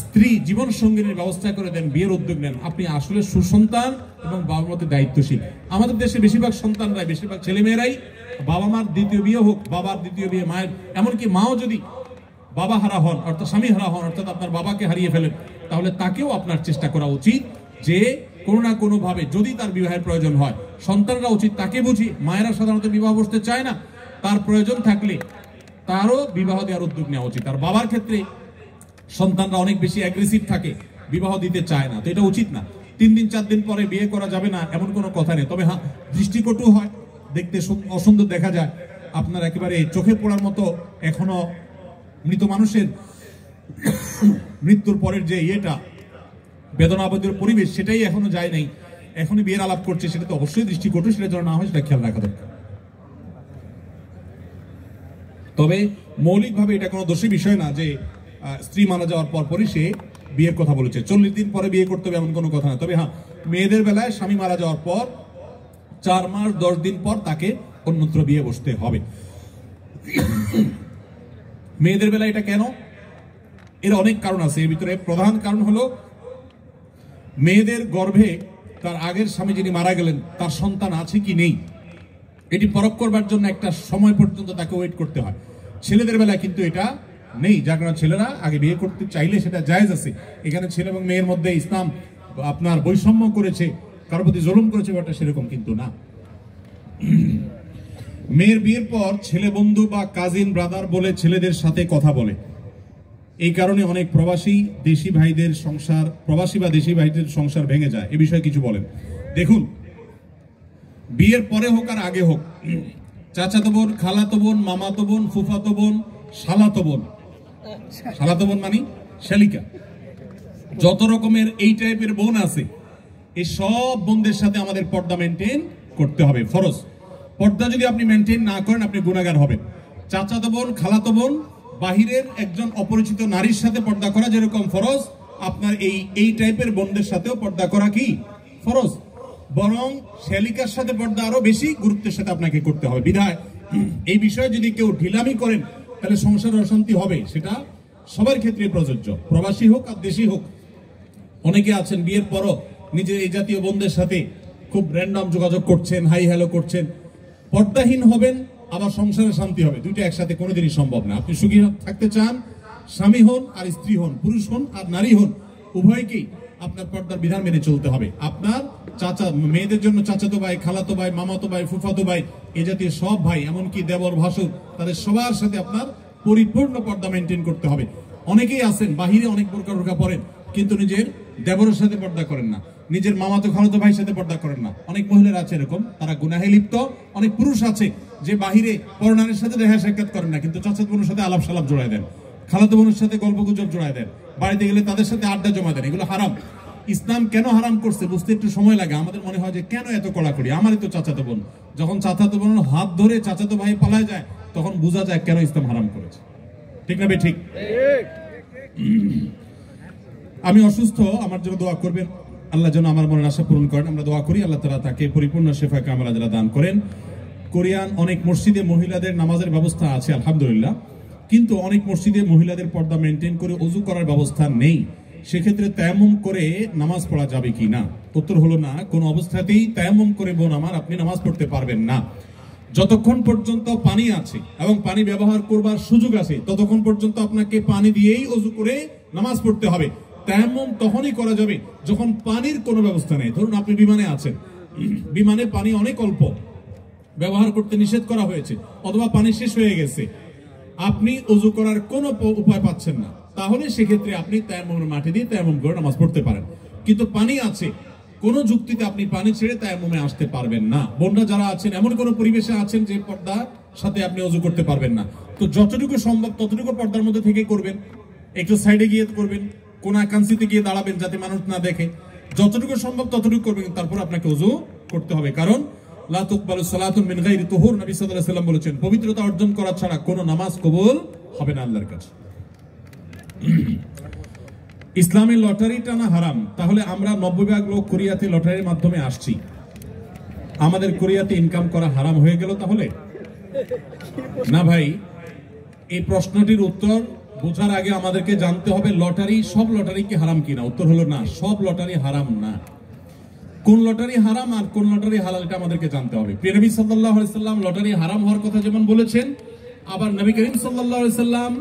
স্ত্রী জীবন সঙ্গিনীর ব্যবস্থা করে দেন, বিয়ের উদ্যোগ নেন, আপনি আসলে সুসন্তান এবং বাবার মধ্যে দায়িত্বশীল। আমাদের দেশে বেশিরভাগ সন্তানরাই, বেশিরভাগ ছেলেমেয়েরাই বাবা মার দ্বিতীয় বিয়ে হোক, বাবার দ্বিতীয় বিয়ে, মায়ের, এমনকি মাও যদি বাবা হারা হন, অর্থাৎ স্বামী হারা হন, অর্থাৎ আপনার বাবাকে হারিয়ে ফেলেন, তাহলে তাকেও আপনার চেষ্টা করা উচিত যে কোনো না কোনো ভাবে যদি তার বিবাহের প্রয়োজন হয়, সন্তানরা উচিত তাকে বুঝি। মায়েরা সাধারণত বিবাহ বসতে চায় না, তার প্রয়োজন থাকলে তারও বিবাহ দেওয়ার উদ্যোগ নেওয়া উচিত। আর বাবার ক্ষেত্রে সন্তানরা অনেক বেশি অ্যাগ্রেসিভ থাকে, বিবাহ দিতে চায় না, তো এটা উচিত না। 3 দিন 4 দিন পরে বিয়ে করা যাবে না এমন কোনো কথা নেই। তবে হ্যাঁ, দৃষ্টিকটু হয়, দেখতে অসুন্দর দেখা যায়, আপনার একেবারে চোখে পড়ার মতো এখনো মৃত মানুষের মৃত্যুর পরের যে ইয়েটা বেদনাবদের পরিবেশ, সেটাই এখনো যায় নাই, এখনই বিয়ের আলাপ করছে, সেটা তো অবশ্যই দৃষ্টিকটু, সেটা যেন না হয় সেটা খেয়াল রাখা দরকার। তবে মৌলিকভাবে এটা কোনো দোষী বিষয় না যে স্ত্রী মারা যাওয়ার পরপরই সে বিয়ের কথা বলেছে। 40 দিন পরে বিয়ে করতে হবে এমন কোনো কথা না। তবে হ্যাঁ, মেয়েদের বেলায় স্বামী মারা যাওয়ার পর 4 মাস 10 দিন পর তাকে অন্যত্র বিয়ে বসতে হবে। মেয়েদের বেলায় এটা কেন? এর অনেক কারণ আছে। এর ভিতরে প্রধান কারণ হলো মেয়েদের গর্ভে তার আগের স্বামী যিনি মারা গেলেন তার সন্তান আছে কি নেই, এটি পরখ করবার জন্য একটা সময় পর্যন্ত তাকে ওয়েট করতে হয়। ছেলেদের বেলায় কিন্তু এটা নেই, যার কারণে ছেলেরা আগে বিয়ে করতে চাইলে সেটা জায়েজ আছে। এখানে ছেলে এবং মেয়ের মধ্যে ইসলাম আপনার বৈষম্য করেছে, কারোর প্রতি জুলুম করেছে, ব্যাপারটা সেরকম কিন্তু না। মেয়ের বিয়ের পর ছেলে বন্ধু বা কাজিন ব্রাদার বলে ছেলেদের সাথে কথা বলে, এই কারণে অনেক প্রবাসী দেশি ভাইদের সংসার, প্রবাসী বা দেশি ভাইদের সংসার ভেঙে যায়। এ বিষয়ে কিছু বলেন। দেখুন, বিয়ের পরে হোক আর আগে হোক, চাচাতো বোন, খালাতো বোন, মামাতো বোন, ফুফাতো বোন, শালাতো বোন, শালাতো বোন মানে শালিকা, যত রকমের এই টাইপের বোন আছে, এই সব বোনদের সাথে আমাদের পর্দা মেনটেন করতে হবে, ফরজ। পর্দা যদি আপনি মেনটেন না করেন আপনি গুনাহগার হবেন। চাচাতো বোন, খালাতো বোন, বাহিরের একজন অপরিচিত নারীর সাথে পর্দা করা যেরকম ফরজ, আপনার এই টাইপের বোনদের সাথেও পর্দা করা কি ফরজ, বরং শালিকার সাথে পর্দা আরো বেশি গুরুত্বের সাথে আপনাকে করতে হবে। বিধায় এই বিষয়ে যদি কেউ ঢিলামি করেন তাহলে সংসারে অশান্তি হবে, সেটা সবার ক্ষেত্রে প্রযোজ্য, প্রবাসী হোক আর দেশি হোক। অনেকে আছেন বিয়ের পরও নিজের এই জাতীয় বোনদের সাথে খুব র্যান্ডম যোগাযোগ করছেন, হাই হ্যালো করছেন। পর্দাহীন হবেন আবার সংসারে শান্তি হবে, দুইটা একসাথে কোনোদিনই সম্ভব না। আপনি সুখী থাকতে চান, স্বামী হন আর স্ত্রী হন, পুরুষ হন আর নারী হন, উভয়কেই আপনার পর্দার বিধান মেনে চলতে হবে। আপনার চাচা, মেয়েদের জন্য চাচাতো ভাই, খালাতো ভাই, মামাতো ভাই, ফুফাতো ভাই, এ জাতীয় সব ভাই, এমনকি দেবর ভাসুর, তাদের সবার সাথে আপনার পরিপূর্ণ পর্দা মেনটেন করতে হবে। অনেকেই আছেন বাহিরে অনেক বোরকা পরেন কিন্তু নিজের দেবরের সাথে পর্দা করেন না, নিজের মামাতো খালাতো ভাইয়ের সাথে পর্দা করেন না। অনেক মহিলারা আছে এরকম, তারা গুনাহে লিপ্ত। অনেক পুরুষ আছে যে বাহিরে পরনারীর সাথে দেখা সাক্ষাৎ করেন না কিন্তু চাচাতো বোনের সাথে আলাপ সালাপ জোড়ায় দেন, খালাতো বোনের সাথে গল্প গুজব জোড়ায় দেন, বাড়িতে গেলে তাদের সাথে আড্ডা জমা দেন। এগুলো হারাম। ইসলাম কেন হারাম করছে বুঝতে একটু সময় লাগে। আমাদের মনে হয় যে কেন এত কড়াকড়ি, আমারই তো চাচাতো বোন। যখন চাচাতো বোনের হাত ধরে চাচাতো ভাই পালায় যায় তখন বোঝা যায় কেন ইসলাম হারাম করেছে। ঠিক না ভাই? ঠিক। আমি অসুস্থ, আমার জন্য দোয়া করবেন, আল্লাহ যেন আমার মনের আশা পূরণ করেন। আমরা দোয়া করি আল্লাহ তাআলা তাকে পরিপূর্ণ শিফা কামিলা দান করেন। কোরিয়ান অনেক মসজিদে মহিলাদের নামাজের ব্যবস্থা আছে আলহামদুলিল্লাহ, কিন্তু অনেক মসজিদে মহিলাদের পর্দা মেনটেন করে ওযু করার ব্যবস্থা নেই। সেক্ষেত্রে তায়াম্মুম করে নামাজ পড়া যাবে কি না? উত্তর হলো না, কোন অবস্থাতেই তায়াম্মুম করে বোন আমার আপনি নামাজ পড়তে পারবেন না। যতক্ষণ পর্যন্ত পানি আছে এবং পানি ব্যবহার করবার সুযোগ আছে ততক্ষণ পর্যন্ত আপনাকে পানি দিয়েই ওযু করে নামাজ পড়তে হবে। তায়াম্মুম তখনই করা যাবে যখন পানির কোনো ব্যবস্থা নেই। ধরুন আপনি বিমানে আছেন, বিমানে পানি অনেক অল্প, ব্যবহার করতে নিষেধ করা হয়েছে, অথবা পানি শেষ হয়ে গেছে, আপনি ওযু করার কোনো উপায় পাচ্ছেন না, তাহলে সেক্ষেত্রে আপনি তায়াম্মুমের মাটি দিয়ে তায়াম্মুম করে নামাজ পড়তে পারেন। কিন্তু পানি আছে, কোনো যুক্তিতে আপনি পানি ছেড়ে তায়াম্মুমে আসতে পারবেন না। বোনরা যারা আছেন এমন কোন পরিবেশে আছেন যে পর্দার সাথে আপনি ওযু করতে পারবেন না, তো যতটুকু সম্ভব ততটুকু পর্দার মধ্যে থেকে করবেন। একটু সাইডে গিয়ে করবেন, কোন কানসিতে গিয়ে দাঁড়াবেন যাতে মানুষ না দেখে, যতটুকু সম্ভব ততটুকু করবেন। তারপর আপনাকে ওযু করতে হবে, কারণ লা তুকবালু সালাতুন মিন গায়রি তুহুর, নবী সাল্লাল্লাহু আলাইহি ওয়াসাল্লাম বলেছেন পবিত্রতা অর্জন করা ছাড়া কোনো নামাজ কবুল হবে না আল্লাহর কাছে। ইসলামে লটারি টানা হারাম, তাহলে আমরা 90% লোক কোরিয়াতে লটারির মাধ্যমে আসছি, আমাদের কোরিয়াতে ইনকাম করা হারাম হয়ে গেল তাহলে? না ভাই, এই প্রশ্নটির উত্তর বোঝার আগে আমাদেরকে জানতে হবে লটারি, সব লটারি কি হারাম কিনা। উত্তর হলো না, সব লটারি হারাম না। কোন লটারি হারাম আর কোন লটারি হালাল এটা আমাদেরকে জানতে হবে। প্রিয় নবী সাল্লাল্লাহু আলাইহি সাল্লাম লটারি হারাম হওয়ার কথা যেমন বলেছেন, আবার নবী করিম সাল্লাল্লাহু আলাইহি সাল্লাম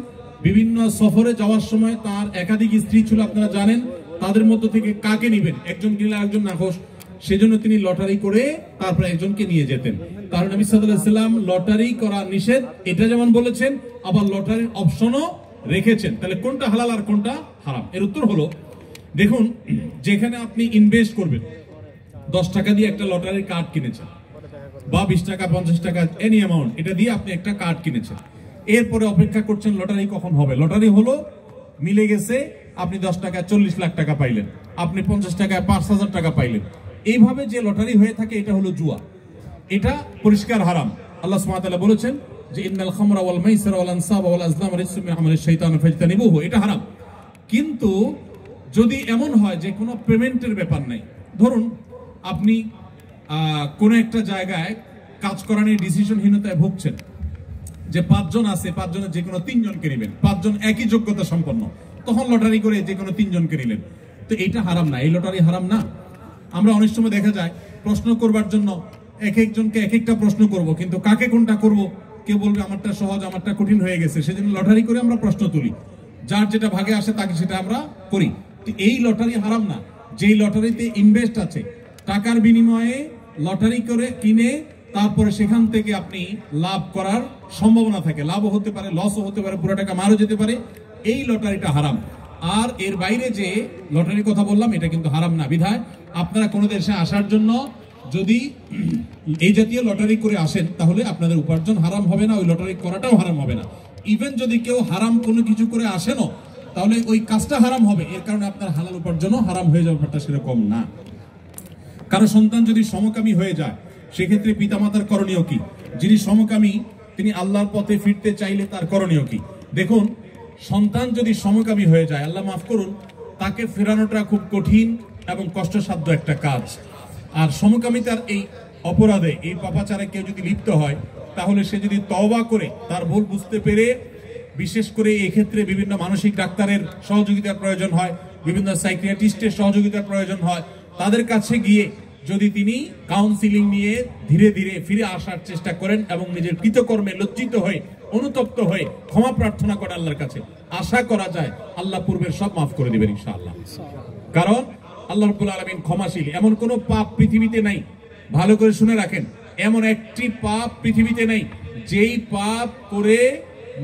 বিভিন্ন সফরে যাওয়ার সময় তার একাধিক স্ত্রী ছিল, আপনারা জানেন, তাদের মধ্য থেকে কাকে নেবেন, একজন কিনলে একজন নাখোশ, সেজন্য তিনি লটারি করে তারপরে একজনকে নিয়ে যেতেন। তার নবী সাল্লাল্লাহু আলাইহি সাল্লাম লটারি করা নিষেধ এটা যেমন বলেছেন, আবার লটারির অপশনও রেখেছেন। তাহলে কোনটা হালাল আর কোনটা হারাম? এর উত্তর হলো, দেখুন, যেখানে আপনি ইনভেস্ট করবেন, 10 টাকা দিয়ে একটা লটারির কার্ড কিনেছেন, বা 20 টাকা 50 টাকা এনি অ্যামাউন্ট, এটা দিয়ে আপনি একটা কার্ড কিনেছেন, এরপরে অপেক্ষা করছেন লটারি কখন হবে। লটারি হলো, মিলে গেছে, আপনি 10 টাকায় 40 লাখ টাকা পাইলেন, আপনি 50 টাকায় 5,000 টাকা পাইলেন। এইভাবে যে লটারি হয়ে থাকে এটা হলো জুয়া, এটা পরিষ্কার হারাম। আল্লাহ সুবহানাহু ওয়া তাআলা বলেছেন যে ইন্নাল খামরা ওয়াল মাইসিরা ওয়াল আনসাবা ওয়াল আজলামা রিজসুম মিন আমালিশ শাইতানি ফাজতানিবুহু, এটা হারাম। কিন্তু যদি এমন হয় যে কোনো পেমেন্টের ব্যাপার নাই, ধরুন আপনি কোন একটা জায়গায় কাজ করা নিয়ে ডিসিশনহীনতায় ভুগছেন, যে 5 জন আছে, 5 জনের যে কোনো 3 জনকে নেবেন, 5 জন একই যোগ্যতা সম্পন্ন, তখন লটারি করে যে কোনো 3 জনকে নিলেন, তো এইটা হারাম না, এই লটারি হারাম না। আমরা অনেক সময় দেখা যায় প্রশ্ন করবার জন্য এক একজনকে এক একটা প্রশ্ন করব, কিন্তু কাকে কোনটা করব, কেউ বলবে আমারটা সহজ, আমারটা কঠিন হয়ে গেছে, সেজন্য লটারি করে আমরা প্রশ্ন তুলি, যার যেটা ভাগে আসে তাকে সেটা আমরা করি। এই লটারি হারাম না। যেই লটারিতে ইনভেস্ট আছে, টাকার বিনিময়ে লটারি করে কিনে তারপরে সেখান থেকে আপনি লাভ করার সম্ভাবনা থাকে, লাভও হতে পারে, লসও হতে পারে, পুরো টাকা মারও যেতে পারে, এই লটারিটা হারাম। আর এর বাইরে যে লটারির কথা বললাম এটা কিন্তু হারাম না। বিধায় আপনারা কোনো দেশে আসার জন্য যদি এই জাতীয় লটারি করে আসেন তাহলে আপনাদের উপার্জন হারাম হবে না, ওই লটারি করাটাও হারাম হবে না। ইভেন যদি কেউ হারাম কোনো কিছু করে আসেনও, তাহলে ওই কাজটা হারাম হবে, এর কারণে আপনার হালাল উপার্জনও হারাম হয়ে যাবে, ব্যাপারটা সেরকম না। কারো সন্তান যদি সমকামী হয়ে যায়, সেক্ষেত্রে পিতামাতার করণীয় কি? যিনি সমকামী তিনি আল্লাহর পথে ফিরতে চাইলে তার করণীয় কি? দেখুন, সন্তান যদি সমকামী হয়ে যায়, আল্লাহ মাফ করুন, তাকে ফেরানোটা খুব কঠিন এবং কষ্টসাধ্য একটা কাজ। আর সমকামিতার এই অপরাধে, এই পাপাচারে কেউ যদি লিপ্ত হয়, তাহলে সে যদি তওবা করে তার ভুল বুঝতে পেরে, বিশেষ করে এক্ষেত্রে বিভিন্ন মানসিক ডাক্তারের সহযোগিতার প্রয়োজন হয়, বিভিন্ন সাইকিয়াট্রিস্টের সহযোগিতার প্রয়োজন হয়, তাদের কাছে গিয়ে যদি তিনি কাউন্সিলিং নিয়ে ধীরে ধীরে ফিরে আসার চেষ্টা করেন এবং নিজের কৃতকর্মে লজ্জিত হয়ে, অনুতপ্ত হয়ে ক্ষমা প্রার্থনা করেন আল্লাহর কাছে, আশা করা যায় আল্লাহ পূর্বের সব মাফ করে দিবেন ইনশাআল্লাহ। কারণ আল্লাহ রাব্বুল আলামিন ক্ষমাশীল। এমন কোন পাপ পৃথিবীতে নাই, ভালো করে শুনে রাখেন, এমন একটি পাপ পৃথিবীতে নেই যেই পাপ করে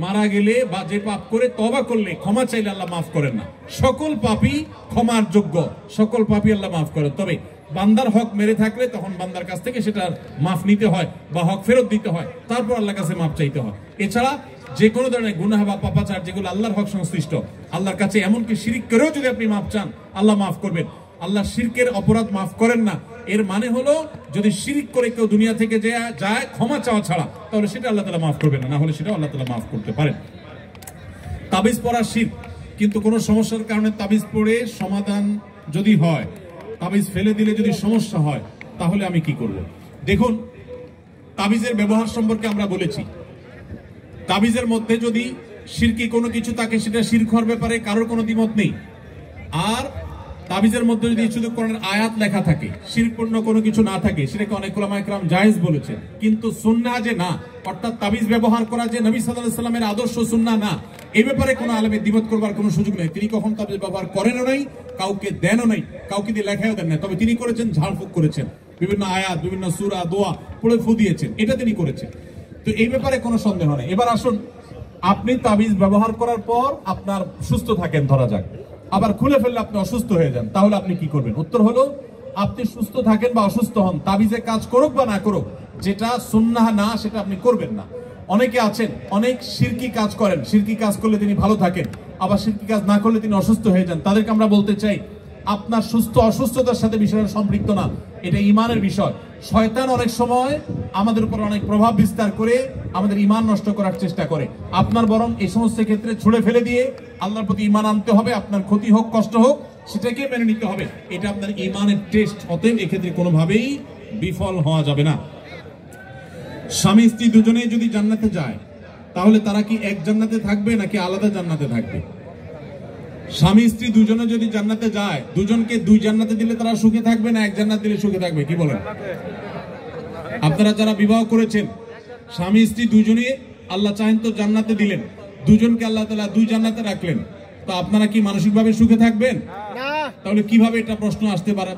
মারা গেলে বা যে পাপ করে তওবা করলে ক্ষমা চাইলে আল্লাহ মাফ করেন না। সকল পাপই ক্ষমার যোগ্য, সকল পাপই আল্লাহ মাফ করেন। তবে বান্দার হক মেরে থাকলে তখন বান্দার কাছ থেকে সেটা মাফ নিতে হয় বা হক ফেরত দিতে হয়, তারপর আল্লাহর কাছে মাফ চাইতে হয়। এছাড়া যে কোনো ধরনের গুনাহ বা পাপাচার যেগুলো আল্লাহর হক সংশ্লিষ্ট, আল্লাহর কাছে এমনকি শিরক করেও যদি আপনি মাফ চান, আল্লাহ মাফ করবেন। আল্লাহ শিরকের অপরাধ মাফ করেন না, এর মানে হলো যদি শিরক করে কেউ দুনিয়া থেকে যায় ক্ষমা চাওয়া ছাড়া, তাহলে সেটা আল্লাহ তাআলা মাফ করবেন না, না হলে সেটা আল্লাহ তাআলা মাফ করতে পারেন। তাবিজ পড়া শিরক, কিন্তু কোনো সমস্যার কারণে তাবিজ পড়ে সমাধান যদি হয়, তাবিজ ফেলে দিলে যদি সমস্যা হয়, তাহলে আমি কি করব? দেখুন, তাবিজের ব্যবহার সম্পর্কে আমরা বলেছি। তাবিজের মধ্যে যদি শিরকি কোনো কিছু থাকে, সেটা শিরক হওয়ার ব্যাপারে কারোর কোনো দ্বিমত নেই। আর তাবিজের মধ্যে যদি শুধু কোরআনের আয়াত লেখা থাকে, শিরকপূর্ণ কোনো কিছু না থাকে, সেটাকে অনেক উলামায়ে কেরাম জায়েজ বলেছেন। কিন্তু সুন্নাহ যে না, অর্থাৎ তাবিজ ব্যবহার করা যে নবী সাল্লাল্লাহু আলাইহি সাল্লামের আদর্শ সুন্নাহ না, এই ব্যাপারে কোনো আলেমের দ্বিমত করবার কোনো সুযোগ নেই। তিনি কখন তাবিজ ব্যবহার করেনও নাই, কাউকে দেনও নাই, কাউকে দিয়ে লেখাও দেন না। তবে তিনি করেছেন ঝাড়ফুঁক করেছেন, বিভিন্ন আয়াত, বিভিন্ন সূরা, দোয়া পড়ে ফু দিয়েছেন, এটা তিনি করেছেন। তো এই ব্যাপারে কোনো সন্দেহ নেই। এবার আসুন, আপনি তাবিজ ব্যবহার করার পর আপনার সুস্থ থাকেন ধরা যাক, আবার খুলে ফেললে আপনি অসুস্থ হয়ে যান, তাহলে আপনি কি করবেন? উত্তর হলো, আপনি সুস্থ থাকেন বা অসুস্থ হন, তাবিজে কাজ করুক বা না করুক, যেটা সুন্নাহ না সেটা আপনি করবেন না। অনেকে আছেন অনেক শিরকি কাজ করেন, শিরকি কাজ করলে তিনি ভালো থাকেন, আবার শিরকি কাজ না করলে তিনি অসুস্থ হয়ে যান। তাদেরকে আমরা বলতে চাই, আপনার সুস্থ অসুস্থতার সাথে বিষয়টা সম্পৃক্ত না, এটা ঈমানের বিষয়। শয়তান অনেক সময় আমাদের উপর অনেক প্রভাব বিস্তার করে আমাদের ঈমান নষ্ট করার চেষ্টা করে। আপনার বরং এই সমস্ত ক্ষেত্রে ছুড়ে ফেলে দিয়ে আল্লাহর প্রতি ঈমান আনতে হবে। আপনার ক্ষতি হোক, কষ্ট হোক, সেটাকে মেনে নিতে হবে। এটা আপনার ঈমানের টেস্ট, অতএব এক্ষেত্রে কোনোভাবেই বিফল হওয়া যাবে না। স্বামী স্ত্রী দুজনেই যদি জান্নাতে যায়, তাহলে তারা কি এক জান্নাতে থাকবে নাকি আলাদা জান্নাতে থাকবে? স্বামী স্ত্রী দুজনে যদি জান্নাতে যায়, দুজনকে দুই জান্নাতে দিলে তারা সুখে থাকবে না এক জান্নাত দিলে সুখে থাকবে? কি বলেন? আপনারা যারা বিবাহ করেছেন, স্বামী স্ত্রী দুজনে আল্লাহ চাহেন তো জান্নাতে দিলেন, দুজনকে আল্লাহ তাআলা দুই জান্নাতে রাখলেন, তো আপনারা কি মানসিকভাবে সুখে থাকবেন? তাহলে কিভাবে এটা প্রশ্ন আসতে পারে?